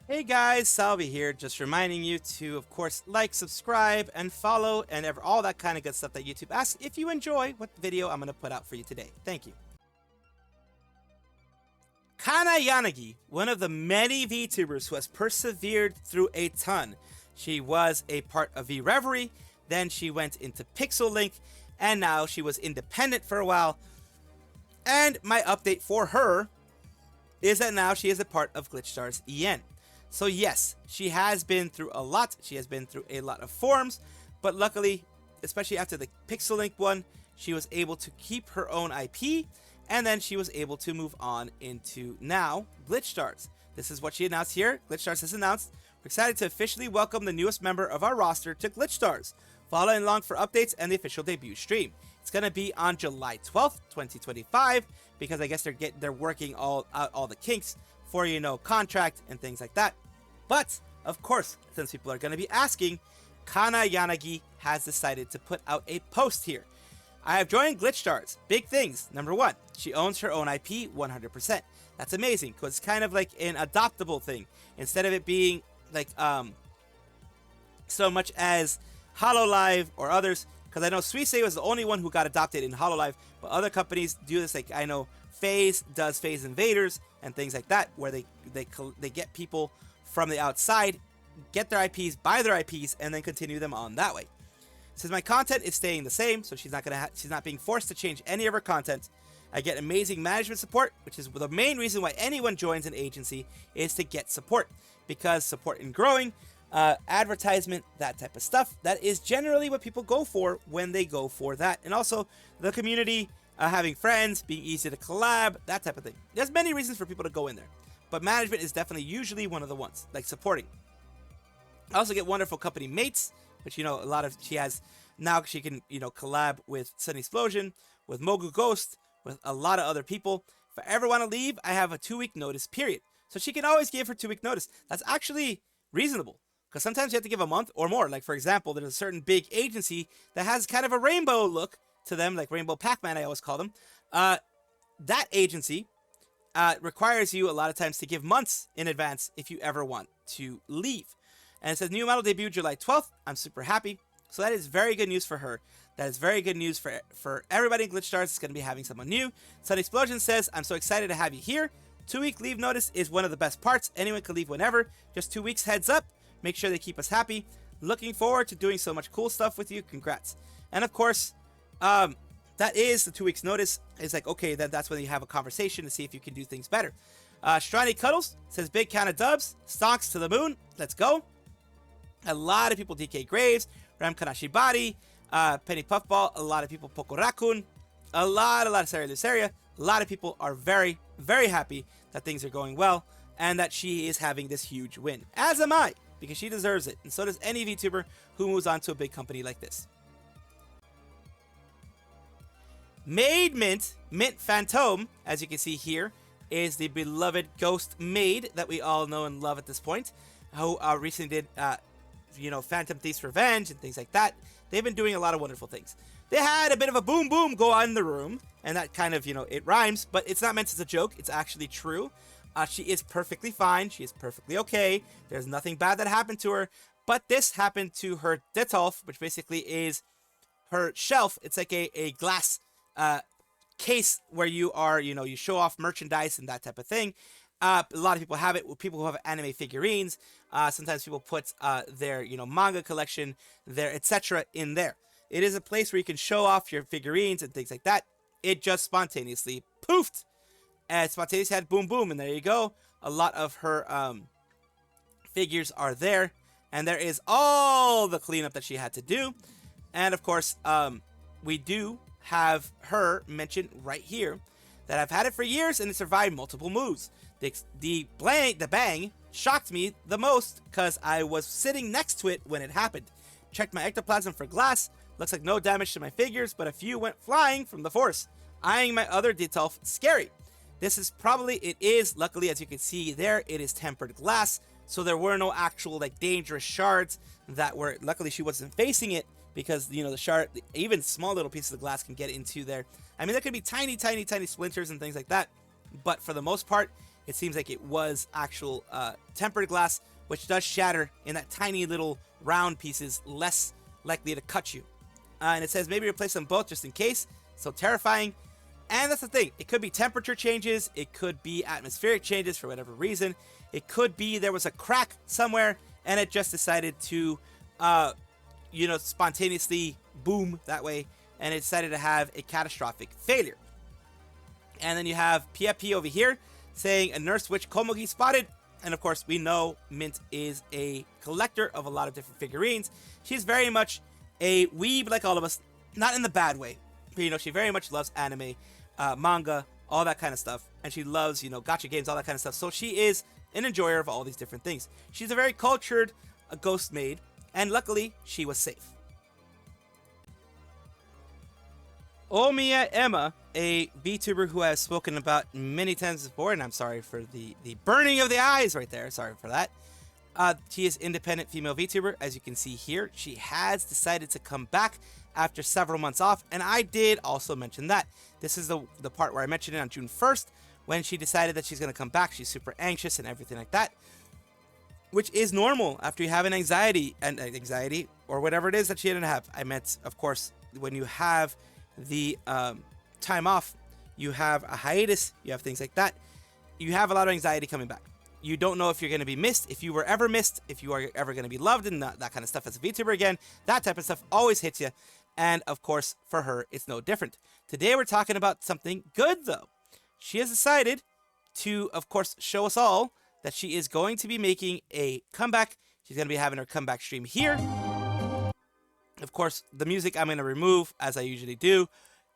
Hey guys, Salvi here, just reminding you to, of course, like, subscribe, and follow, and all that kind of good stuff that YouTube asks if you enjoy what video I'm going to put out for you today. Thank you. Kanna Yanagi, one of the many VTubers who has persevered through a ton. She was a part of V-Reverie, then she went into Pixel Link, and now she was independent for a while. And my update for her is that now she is a part of Glitchstars EN. So yes, she has been through a lot. She has been through a lot of forums, but luckily, especially after the Pixel Link one, she was able to keep her own IP, and then she was able to move on into now Glitchstars. This is what she announced here. Glitchstars has announced, we're excited to officially welcome the newest member of our roster to Glitchstars. Following along for updates and the official debut stream. It's gonna be on July 12th, 2025, because I guess they're working out all the kinks for, you know, contract and things like that. But of course, since people are gonna be asking, Kanna Yanagi has decided to put out a post here. I have joined Glitchstars. Big things. Number one, she owns her own IP 100%. That's amazing, because it's kind of like an adoptable thing. Instead of it being like so much as Hololive or others, because I know Suisse was the only one who got adopted in Hololive, but other companies do this. Like I know FaZe does FaZe Invaders and things like that, where they get people from the outside, get their IPs, buy their IPs, and then continue them on that way. Since my content is staying the same, so she's not being forced to change any of her content. I get amazing management support, which is the main reason why anyone joins an agency, is to get support, because support in growing, advertisement, that type of stuff, that is generally what people go for when they go for that. And also the community, having friends, being easy to collab, that type of thing. There's many reasons for people to go in there, but management is definitely usually one of the ones, like supporting. I also get wonderful company mates, which, you know, she has now. She can, you know, collab with Sun Explosion, with Mogu Ghost, with a lot of other people. If I ever want to leave, I have a 2-week notice period. So she can always give her 2-week notice. That's actually reasonable, because sometimes you have to give a month or more. Like, for example, there's a certain big agency that has kind of a rainbow look to them, like Rainbow Pac-Man, I always call them. That agency requires you a lot of times to give months in advance if you ever want to leave. And it says new model debut July 12th. I'm super happy. So that is very good news for her. That is very good news for everybody in Glitchstars. It's going to be having someone new. Sun Explosion says, I'm so excited to have you here. 2-week leave notice is one of the best parts. Anyone can leave whenever. Just 2 weeks heads up. Make sure they keep us happy. Looking forward to doing so much cool stuff with you. Congrats. And of course, that is the 2 weeks notice. It's like, okay, then that's when you have a conversation to see if you can do things better. Strani Cuddles says, big count of dubs. Stonks to the moon. Let's go. A lot of people DK Graves, Ram Kanashibari, Penny Puffball, a lot of people Poco Raccoon, a lot of Sarah Luceria. A lot of people are very, very happy that things are going well and that she is having this huge win. As am I, because she deserves it. And so does any VTuber who moves on to a big company like this. Maid Mint, Mint Phantom, as you can see here, is the beloved ghost maid that we all know and love at this point, who recently did you know, Phantom Thief's Revenge and things like that. They've been doing a lot of wonderful things. They had a bit of a boom boom go on in the room, and that kind of, you know, it rhymes, but it's not meant as a joke. It's actually true. She is perfectly fine. She is perfectly okay. There's nothing bad that happened to her, but this happened to her Detolf, which basically is her shelf. It's like a glass case where you are, you know, you show off merchandise and that type of thing. A lot of people have it. People who have anime figurines. Sometimes people put their, you know, manga collection, their etc. in there. It is a place where you can show off your figurines and things like that. It just spontaneously poofed. And spontaneously had boom boom, and there you go. A lot of her figures are there, and there is all the cleanup that she had to do. And of course, we do have her mentioned right here that I've had it for years and it survived multiple moves. The bang shocked me the most because I was sitting next to it when it happened. Checked my ectoplasm for glass. Looks like no damage to my figures, but a few went flying from the force. Eyeing my other Detolf, scary. This is probably, it is, luckily as you can see there, it is tempered glass. So there were no actual like dangerous shards that were, luckily she wasn't facing it because, you know, the shard, even small little pieces of glass can get into there. I mean, there could be tiny, tiny, tiny splinters and things like that, but for the most part, it seems like it was actual tempered glass, which does shatter in that tiny little round pieces, less likely to cut you. And it says maybe replace them both just in case. So terrifying. And that's the thing. It could be temperature changes. It could be atmospheric changes for whatever reason. It could be there was a crack somewhere and it just decided to, you know, spontaneously boom that way. And it decided to have a catastrophic failure. And then you have PFP over here saying a nurse witch Komugi spotted. And of course, we know Mint is a collector of a lot of different figurines. She's very much a weeb like all of us, not in the bad way. But, you know, she very much loves anime, manga, all that kind of stuff. And she loves, you know, gacha games, all that kind of stuff. So she is an enjoyer of all these different things. She's a very cultured ghost maid. And luckily, she was safe. Oumiya Emma, a VTuber who I've spoken about many times before, and I'm sorry for the burning of the eyes right there. Sorry for that. She is independent female VTuber. As you can see here, she has decided to come back after several months off, and I did also mention that. This is the part where I mentioned it on June 1st, when she decided that she's going to come back. She's super anxious and everything like that, which is normal after you have an anxiety or whatever it is that she didn't have. I meant, of course, when you have the time off, you have a hiatus, you have things like that, you have a lot of anxiety coming back. You don't know if you're going to be missed, if you were ever missed, if you are ever going to be loved, and that kind of stuff as a VTuber again. That type of stuff always hits you. And of course, for her, it's no different. Today, we're talking about something good, though. She has decided to, of course, show us all that she is going to be making a comeback. She's going to be having her comeback stream here. Of course, the music I'm going to remove, as I usually do.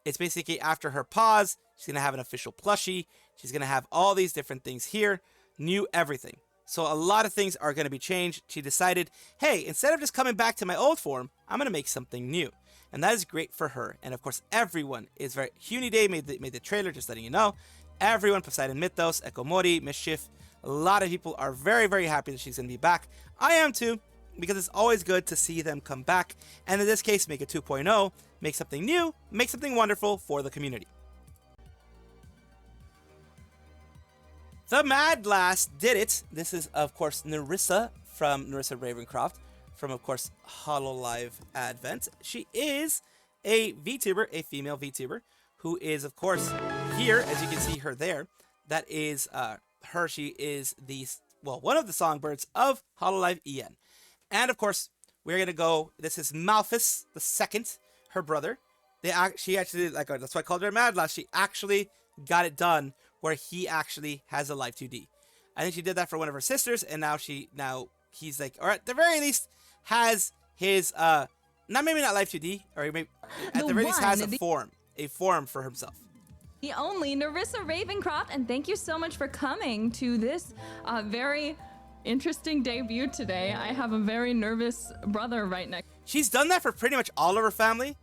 It's basically after her pause, she's going to have an official plushie. She's going to have all these different things here. New everything. So a lot of things are going to be changed. She decided, hey, instead of just coming back to my old form, I'm going to make something new. And that is great for her. And of course, everyone is very... Huni Day made the trailer, just letting you know. Everyone, Poseidon Mythos, Ekomori, Mischief, a lot of people are very, very happy that she's going to be back. I am too, because it's always good to see them come back. And in this case, make it 2.0, make something new, make something wonderful for the community. The Mad Lass did it. This is, of course, Nerissa from Nerissa Ravencroft, from, of course, Hololive Advent. She is a VTuber, a female VTuber, who is, of course, here, as you can see her there. That is her. She is one of the songbirds of Hololive EN. And, of course, we're going to go, this is Maphus II, her brother. She actually, that's why I called her Mad Lass. She actually got it done where he actually has a Live 2D. I think she did that for one of her sisters, and now he's like, or at the very least, has his, maybe not Live 2D, or maybe at the very least has a form for himself. The only Nerissa Ravencroft, and thank you so much for coming to this very interesting debut today. I have a very nervous brother right next. She's done that for pretty much all of her family.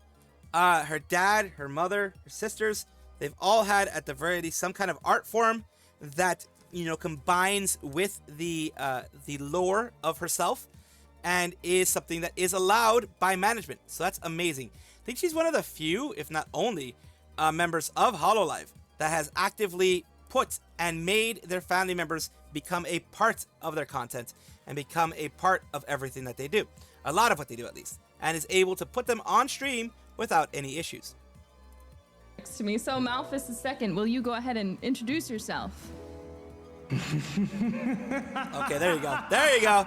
Her dad, her mother, her sisters, they've all had at the very least some kind of art form that, you know, combines with the lore of herself and is something that is allowed by management. So that's amazing. I think she's one of the few, if not only, members of Hololive that has actively put and made their family members become a part of their content and become a part of everything that they do. A lot of what they do, at least. And is able to put them on stream without any issues. Next to me. So Maphus II, will you go ahead and introduce yourself? Okay, there you go. There you go.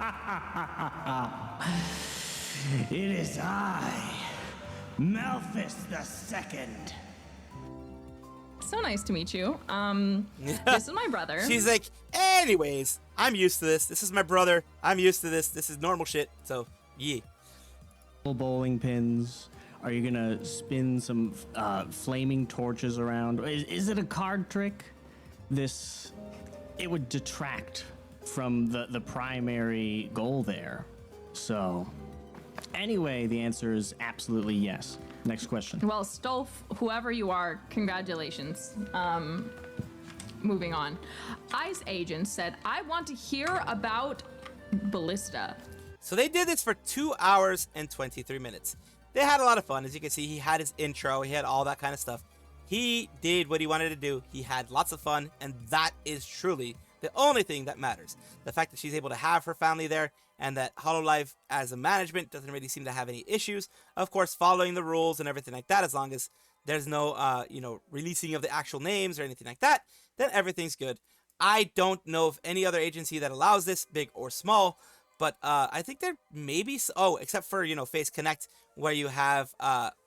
It is I, Maphus II. So nice to meet you. This is my brother. She's like, anyways, I'm used to this. This is my brother. I'm used to this. This is normal shit. So, yeah. Bowling pins. Are you gonna spin some flaming torches around? Is it a card trick? It would detract from the primary goal there. So, anyway, the answer is absolutely yes. Next question. Well, Stolf, whoever you are, congratulations. Moving on. ICE agent said, I want to hear about Ballista. So they did this for 2 hours and 23 minutes. they had a lot of fun. As you can see, he had his intro, he had all that kind of stuff. He did what he wanted to do. He had lots of fun, and that is truly the only thing that matters. The fact that she's able to have her family there, and that Hololive as a management doesn't really seem to have any issues. Of course, following the rules and everything like that, as long as there's no, releasing of the actual names or anything like that, then everything's good. I don't know of any other agency that allows this, big or small, but I think there may be, except for, Face Connect, where you have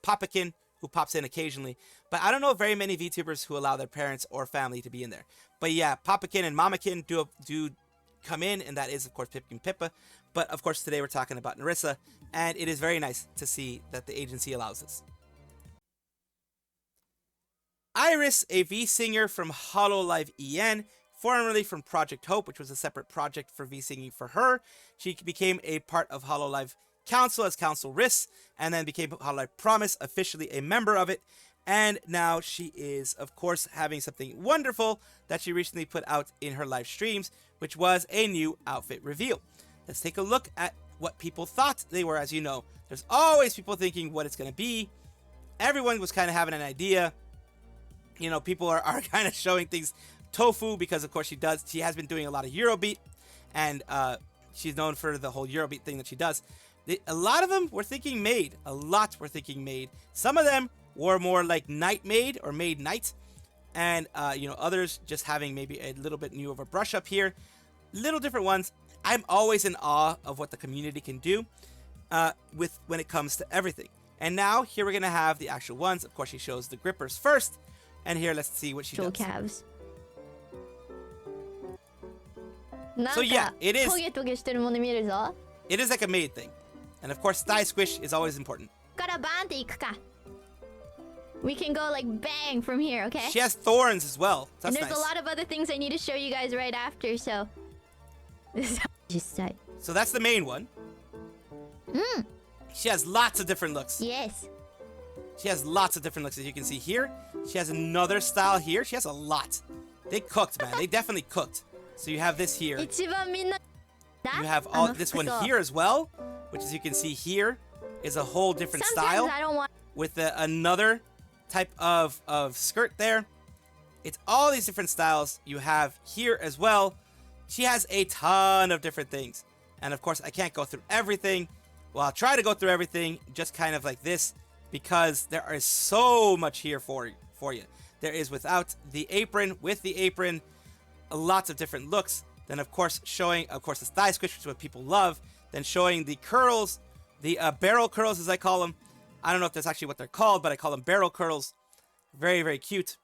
Papakin, who pops in occasionally. But I don't know very many VTubers who allow their parents or family to be in there. But yeah, Papakin and Mamakin do come in, and that is, of course, Pipkin Pippa. But, of course, today we're talking about Nerissa, and it is very nice to see that the agency allows this. Irys, a V-singer from Hololive EN, formerly from Project Hope, which was a separate project for V-singing for her. She became a part of Hololive Council as Council Rys, and then became Hololive Promise, officially a member of it. And now she is, of course, having something wonderful that she recently put out in her live streams, which was a new outfit reveal. Let's take a look at what people thought they were. As you know, there's always people thinking what it's going to be. Everyone was kind of having an idea. People are kind of showing things. Tofu, because of course she has been doing a lot of Eurobeat, and she's known for the whole Eurobeat thing that she does. A lot of them were thinking Maid. A lot were thinking Maid. Some of them were more like Night Maid or Maid Knight, and others just having maybe a little bit new of a brush up here. Little different ones. I'm always in awe of what the community can do when it comes to everything. And now here we're gonna have the actual ones. Of course, she shows the grippers first, and here let's see what she does. Calves. So yeah, it is. トゲトゲしてるもの見えるぞ。 It is like a Maid thing, and of course, thigh squish is always important. からバーンっていくか。We can go like bang from here, okay? She has thorns as well. So and that's there's nice. a lot of other things I need to show you guys right after, so. This is just side. So that's the main one. She has lots of different looks. Yes. She has lots of different looks, as you can see here. She has another style here. She has a lot. They cooked, man. They definitely cooked. So you have this here. 一番みんな You have all this one here as well, which, as you can see here, is a whole different Sometimes style I don't want with another type of skirt there. It's all these different styles you have here as well. She has a ton of different things. And of course, I can't go through everything. Well, I'll try to go through everything just kind of like this, because there is so much here for you. There is without the apron, with the apron, lots of different looks. Then, of course, showing, of course, the thigh squish, which is what people love. Then showing the curls, the barrel curls, as I call them. I don't know if that's actually what they're called, but I call them barrel curls. Very, very cute.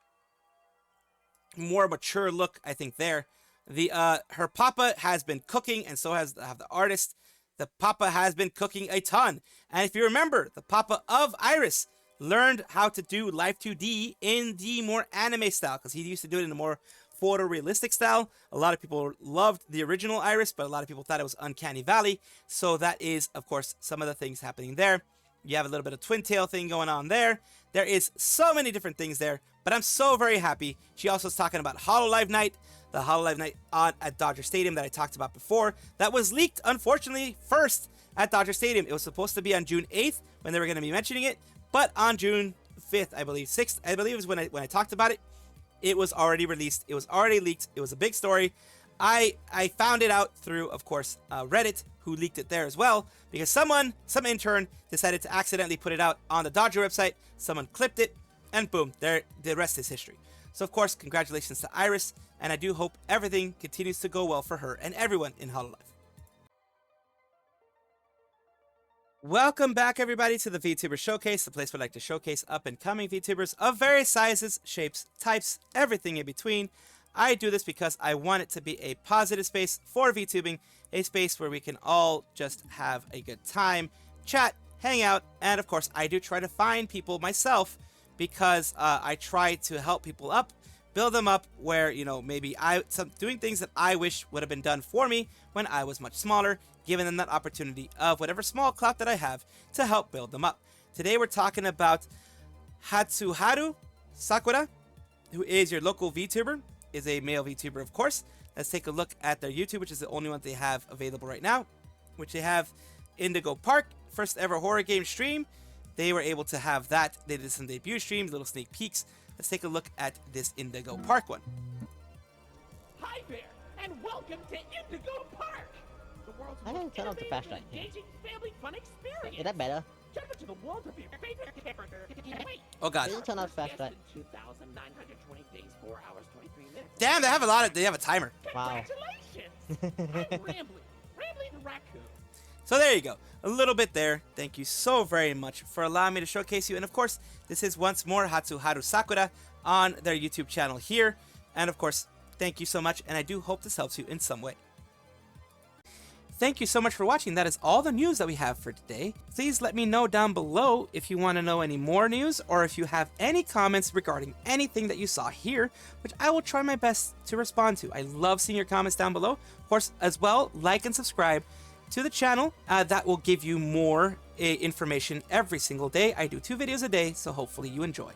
More mature look, I think, there. Her papa has been cooking, and so have the artist. The papa has been cooking a ton. And if you remember, the papa of Irys learned how to do Live 2D in the more anime style, because he used to do it in a more photorealistic style. A lot of people loved the original Irys, but a lot of people thought it was Uncanny Valley. So that is, of course, some of the things happening there. You have a little bit of twin tail thing going on there. There is so many different things there, but I'm so very happy. She also is talking about Hololive Night, the Hololive Night at Dodger Stadium that I talked about before. That was leaked, unfortunately, first at Dodger Stadium. It was supposed to be on June 8th when they were going to be mentioning it, but on June 5th, I believe, 6th, I believe is when I talked about it. It was already released. It was already leaked. It was a big story. I found it out through, of course, Reddit, who leaked it there as well, because some intern decided to accidentally put it out on the Dodger website. Someone clipped it, and boom, there, the rest is history. So, of course, congratulations to Irys, and I do hope everything continues to go well for her and everyone in Hololive. Welcome back, everybody, to the VTuber Showcase, the place where I like to showcase up-and-coming VTubers of various sizes, shapes, types, everything in between. I do this because I want it to be a positive space for VTubing, a space where we can all just have a good time, chat, hang out, and of course, I do try to find people myself, because I try to help people up, build them up where, maybe doing things that I wish would have been done for me when I was much smaller, giving them that opportunity of whatever small clout that I have to help build them up. Today we're talking about Hatsuharu Sakura, who is your local VTuber, is a male VTuber, of course. Let's take a look at their YouTube, which is the only one they have available right now, which they have Indigo Park, first ever horror game stream, they were able to have that. They did some debut streams, little sneak peeks. Let's take a look at this Indigo Park one. Hi there, and welcome to Indigo Park! The world's I didn't turn off the flashlight. engaging family fun experience. Is that better? Jump into the world of your favorite character. Wait, Oh god. Didn't turn off the flashlight. 2,920 days, 4 hours, 23 minutes. Damn, they have a timer. Wow. Congratulations! I'm Rambly the raccoon. So there you go. A little bit there. Thank you so very much for allowing me to showcase you. And of course, this is once more Hatsuharu Sakura on their YouTube channel here. And of course, thank you so much. And I do hope this helps you in some way. Thank you so much for watching. That is all the news that we have for today. Please let me know down below if you want to know any more news or if you have any comments regarding anything that you saw here, which I will try my best to respond to. I love seeing your comments down below. Of course, as well, like and subscribe to the channel. That will give you more information every single day. I do 2 videos a day, so hopefully you enjoy.